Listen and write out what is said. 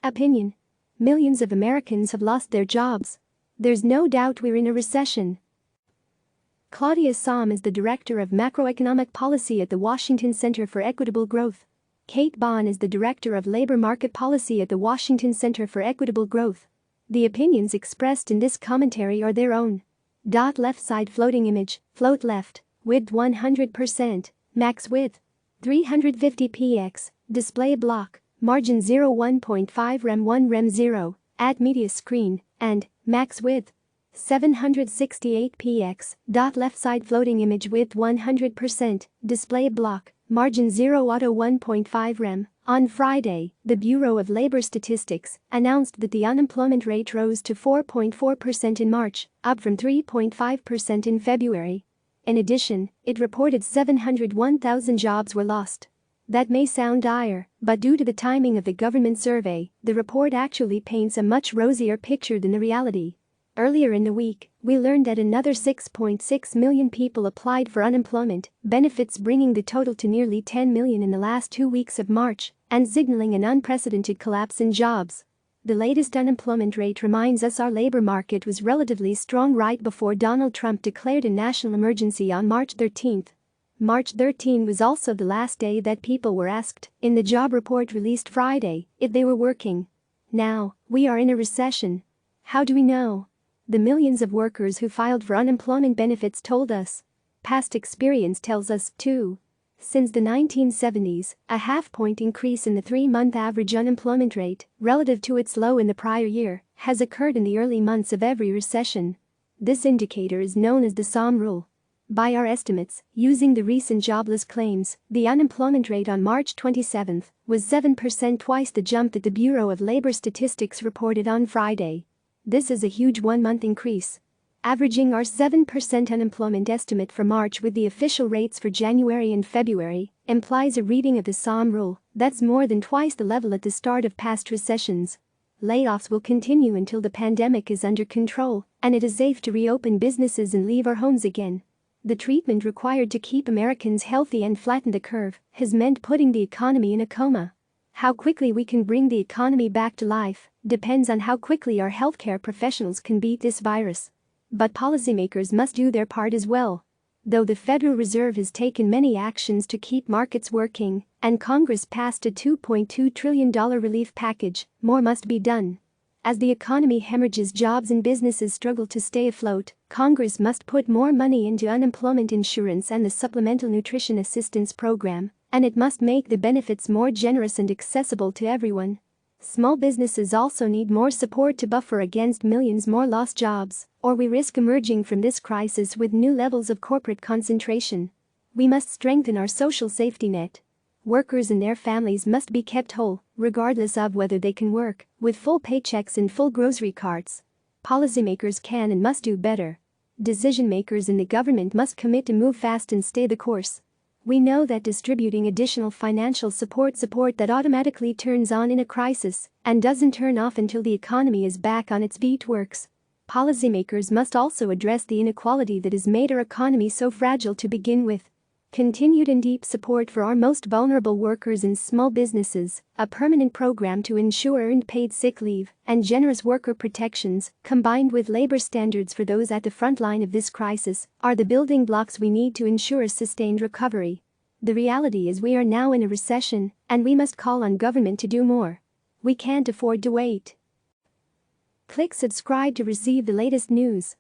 Opinion. Millions of Americans have lost their jobs. There's no doubt we're in a recession. Claudia Sahm is the Director of Macroeconomic Policy at the Washington Center for Equitable Growth. Kate Bahn is the Director of Labor Market Policy at the Washington Center for Equitable Growth. The opinions expressed in this commentary are their own. Left side floating image, float left, width 100%, max width 350 px, display block, margin 0 1.5 rem 1 rem 0, add media screen, and max width 768 px. Left side floating image width 100%, display block, margin 0 auto 1.5 rem. On Friday, the Bureau of Labor Statistics announced that the unemployment rate rose to 4.4% in March, up from 3.5% in February. In addition, it reported 701,000 jobs were lost. That may sound dire, but due to the timing of the government survey, the report actually paints a much rosier picture than the reality. Earlier in the week, we learned that another 6.6 million people applied for unemployment benefits, bringing the total to nearly 10 million in the last 2 weeks of March and signaling an unprecedented collapse in jobs. The latest unemployment rate reminds us our labor market was relatively strong right before Donald Trump declared a national emergency on March 13. March 13 was also the last day that people were asked, in the job report released Friday, if they were working. Now, we are in a recession. How do we know? The millions of workers who filed for unemployment benefits told us. Past experience tells us, too. Since the 1970s, a half-point increase in the 3-month average unemployment rate, relative to its low in the prior year, has occurred in the early months of every recession. This indicator is known as the Sahm rule. By our estimates, using the recent jobless claims, the unemployment rate on March 27 was 7%, twice the jump that the Bureau of Labor Statistics reported on Friday. This is a huge 1-month increase. Averaging our 7% unemployment estimate for March with the official rates for January and February implies a reading of the Sahm rule that's more than twice the level at the start of past recessions. Layoffs will continue until the pandemic is under control and it is safe to reopen businesses and leave our homes again. The treatment required to keep Americans healthy and flatten the curve has meant putting the economy in a coma. How quickly we can bring the economy back to life depends on how quickly our healthcare professionals can beat this virus. But policymakers must do their part as well. Though the Federal Reserve has taken many actions to keep markets working and Congress passed a $2.2 trillion relief package, more must be done. As the economy hemorrhages, jobs and businesses struggle to stay afloat, Congress must put more money into unemployment insurance and the Supplemental Nutrition Assistance Program, and it must make the benefits more generous and accessible to everyone. Small businesses also need more support to buffer against millions more lost jobs, or we risk emerging from this crisis with new levels of corporate concentration. We must strengthen our social safety net. Workers and their families must be kept whole, regardless of whether they can work, with full paychecks and full grocery carts. Policymakers can and must do better. Decision-makers in the government must commit to move fast and stay the course. We know that distributing additional financial support that automatically turns on in a crisis and doesn't turn off until the economy is back on its feet works. Policymakers must also address the inequality that has made our economy so fragile to begin with. Continued and deep support for our most vulnerable workers and small businesses, a permanent program to ensure earned paid sick leave, and generous worker protections, combined with labor standards for those at the front line of this crisis, are the building blocks we need to ensure a sustained recovery. The reality is we are now in a recession, and we must call on government to do more. We can't afford to wait. Click subscribe to receive the latest news.